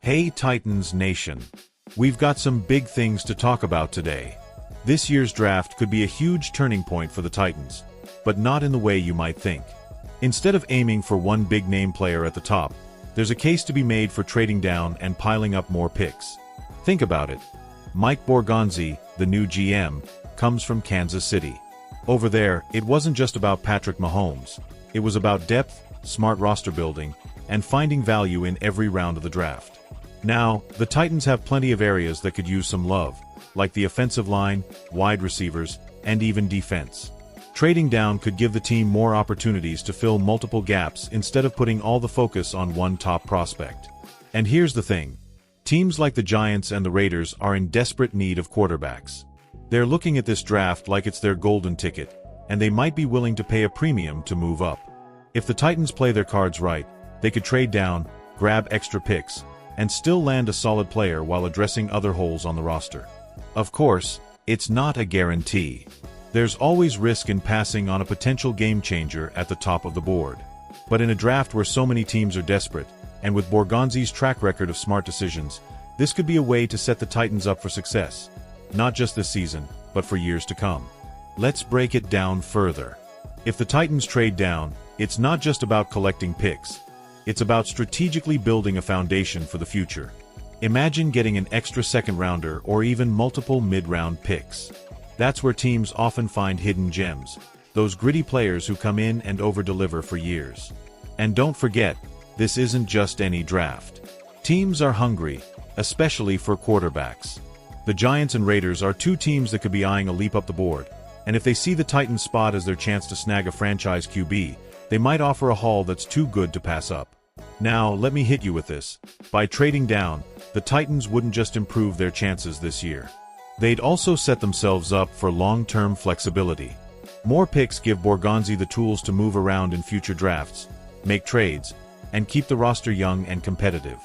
Hey Titans Nation! We've got some big things to talk about today. This year's draft could be a huge turning point for the Titans, but not in the way you might think. Instead of aiming for one big-name player at the top, there's a case to be made for trading down and piling up more picks. Think about it. Mike Borgonzi, the new GM, comes from Kansas City. Over there, it wasn't just about Patrick Mahomes. It was about depth, smart roster building, and finding value in every round of the draft. Now, the Titans have plenty of areas that could use some love, like the offensive line, wide receivers, and even defense. Trading down could give the team more opportunities to fill multiple gaps instead of putting all the focus on one top prospect. And here's the thing. Teams like the Giants and the Raiders are in desperate need of quarterbacks. They're looking at this draft like it's their golden ticket, and they might be willing to pay a premium to move up. If the Titans play their cards right, they could trade down, grab extra picks, and still land a solid player while addressing other holes on the roster. Of course, it's not a guarantee. There's always risk in passing on a potential game-changer at the top of the board. But in a draft where so many teams are desperate, and with Borgonzi's track record of smart decisions, this could be a way to set the Titans up for success. Not just this season, but for years to come. Let's break it down further. If the Titans trade down, it's not just about collecting picks. It's about strategically building a foundation for the future. Imagine getting an extra second-rounder or even multiple mid-round picks. That's where teams often find hidden gems, those gritty players who come in and over-deliver for years. And don't forget, this isn't just any draft. Teams are hungry, especially for quarterbacks. The Giants and Raiders are two teams that could be eyeing a leap up the board, and if they see the Titans spot as their chance to snag a franchise QB, they might offer a haul that's too good to pass up. Now, let me hit you with this. By trading down, the Titans wouldn't just improve their chances this year. They'd also set themselves up for long-term flexibility. More picks give Borgonzi the tools to move around in future drafts, make trades, and keep the roster young and competitive.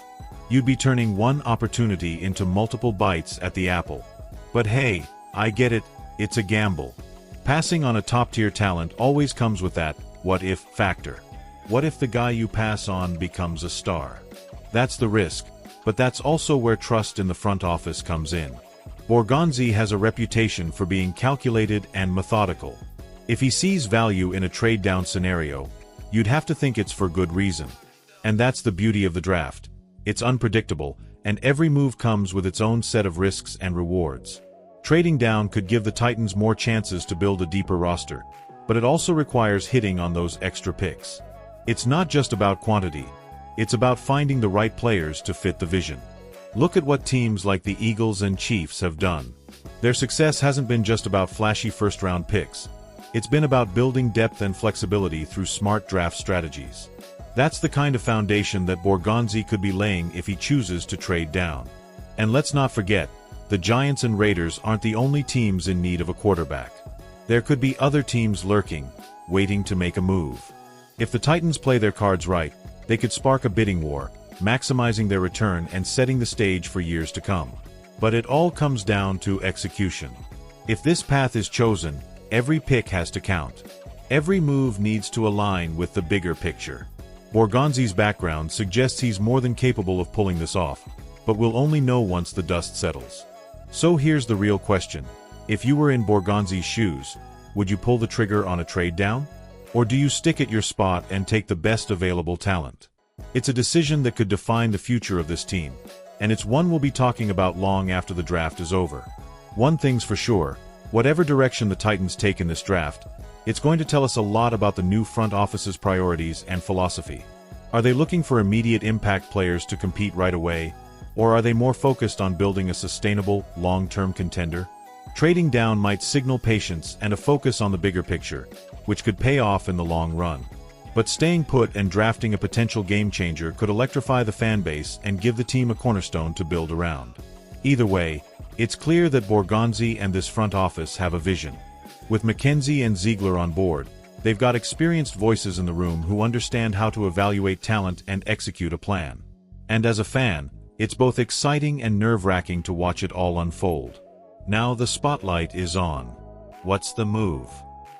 You'd be turning one opportunity into multiple bites at the apple. But hey, I get it, it's a gamble. Passing on a top-tier talent always comes with that what-if factor. What if the guy you pass on becomes a star? That's the risk, but that's also where trust in the front office comes in. Borgonzi has a reputation for being calculated and methodical. If he sees value in a trade-down scenario, you'd have to think it's for good reason. And that's the beauty of the draft. It's unpredictable, and every move comes with its own set of risks and rewards. Trading down could give the Titans more chances to build a deeper roster, but it also requires hitting on those extra picks. It's not just about quantity, it's about finding the right players to fit the vision. Look at what teams like the Eagles and Chiefs have done. Their success hasn't been just about flashy first-round picks. It's been about building depth and flexibility through smart draft strategies. That's the kind of foundation that Borgonzi could be laying if he chooses to trade down. And let's not forget, the Giants and Raiders aren't the only teams in need of a quarterback. There could be other teams lurking, waiting to make a move. If the Titans play their cards right, they could spark a bidding war, maximizing their return and setting the stage for years to come. But it all comes down to execution. If this path is chosen, every pick has to count. Every move needs to align with the bigger picture. Borgonzi's background suggests he's more than capable of pulling this off, but we'll only know once the dust settles. So here's the real question. If you were in Borgonzi's shoes, would you pull the trigger on a trade down? Or do you stick at your spot and take the best available talent? It's a decision that could define the future of this team, and it's one we'll be talking about long after the draft is over. One thing's for sure, whatever direction the Titans take in this draft, it's going to tell us a lot about the new front office's priorities and philosophy. Are they looking for immediate impact players to compete right away, or are they more focused on building a sustainable, long-term contender? Trading down might signal patience and a focus on the bigger picture, which could pay off in the long run. But staying put and drafting a potential game-changer could electrify the fan base and give the team a cornerstone to build around. Either way, it's clear that Borgonzi and this front office have a vision. With McKenzie and Ziegler on board, they've got experienced voices in the room who understand how to evaluate talent and execute a plan. And as a fan, it's both exciting and nerve-wracking to watch it all unfold. Now the spotlight is on. What's the move?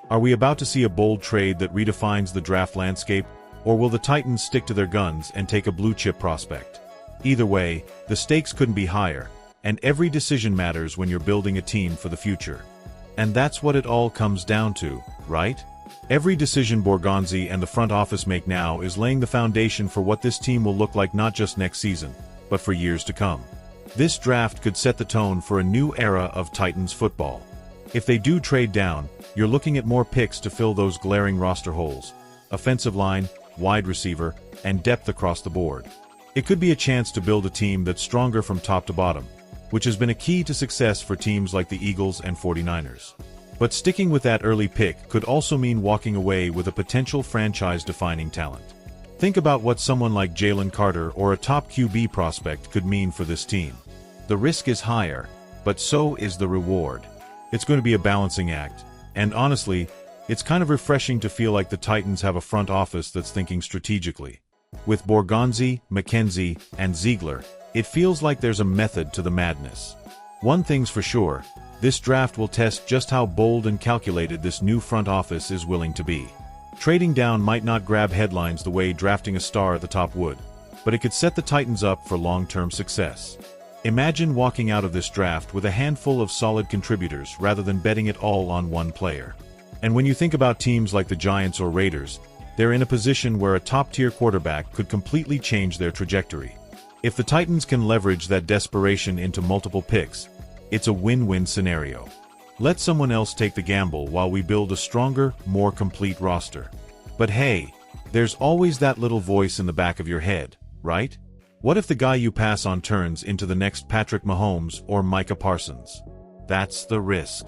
Are we about to see a bold trade that redefines the draft landscape, or will the Titans stick to their guns and take a blue-chip prospect? Either way, the stakes couldn't be higher, and every decision matters when you're building a team for the future. And that's what it all comes down to, right? Every decision Borgonzi and the front office make now is laying the foundation for what this team will look like not just next season, but for years to come. This draft could set the tone for a new era of Titans football. If they do trade down, you're looking at more picks to fill those glaring roster holes: offensive line, wide receiver, and depth across the board. It could be a chance to build a team that's stronger from top to bottom, which has been a key to success for teams like the Eagles and 49ers. But sticking with that early pick could also mean walking away with a potential franchise-defining talent. Think about what someone like Jalen Carter or a top QB prospect could mean for this team. The risk is higher, but so is the reward. It's going to be a balancing act, and honestly, it's kind of refreshing to feel like the Titans have a front office that's thinking strategically. With Borgonzi, McKenzie, and Ziegler, it feels like there's a method to the madness. One thing's for sure, this draft will test just how bold and calculated this new front office is willing to be. Trading down might not grab headlines the way drafting a star at the top would, but it could set the Titans up for long-term success. Imagine walking out of this draft with a handful of solid contributors rather than betting it all on one player. And when you think about teams like the Giants or Raiders, they're in a position where a top-tier quarterback could completely change their trajectory. If the Titans can leverage that desperation into multiple picks, it's a win-win scenario. Let someone else take the gamble while we build a stronger, more complete roster. But hey, there's always that little voice in the back of your head, right? What if the guy you pass on turns into the next Patrick Mahomes or Micah Parsons? That's the risk.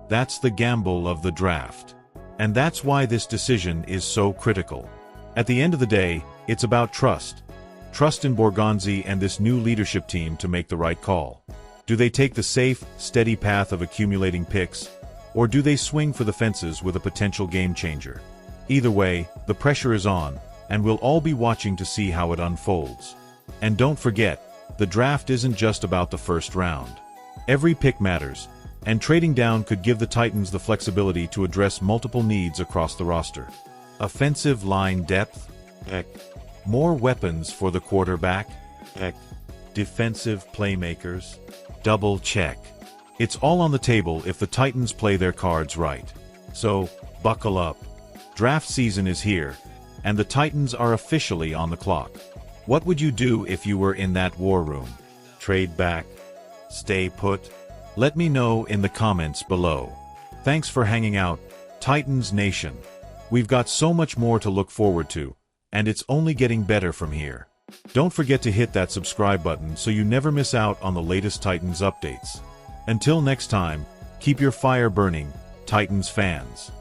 That's the gamble of the draft. And that's why this decision is so critical. At the end of the day, it's about trust. Trust in Borgonzi and this new leadership team to make the right call. Do they take the safe, steady path of accumulating picks, or do they swing for the fences with a potential game changer? Either way, the pressure is on, and we'll all be watching to see how it unfolds. And don't forget, the draft isn't just about the first round. Every pick matters, and trading down could give the Titans the flexibility to address multiple needs across the roster. Offensive line depth? Heck. More weapons for the quarterback? Heck. Defensive playmakers? Double check. It's all on the table if the Titans play their cards right. So, buckle up. Draft season is here, and the Titans are officially on the clock. What would you do if you were in that war room? Trade back? Stay put? Let me know in the comments below. Thanks for hanging out, Titans Nation. We've got so much more to look forward to, and it's only getting better from here. Don't forget to hit that subscribe button so you never miss out on the latest Titans updates. Until next time, keep your fire burning, Titans fans.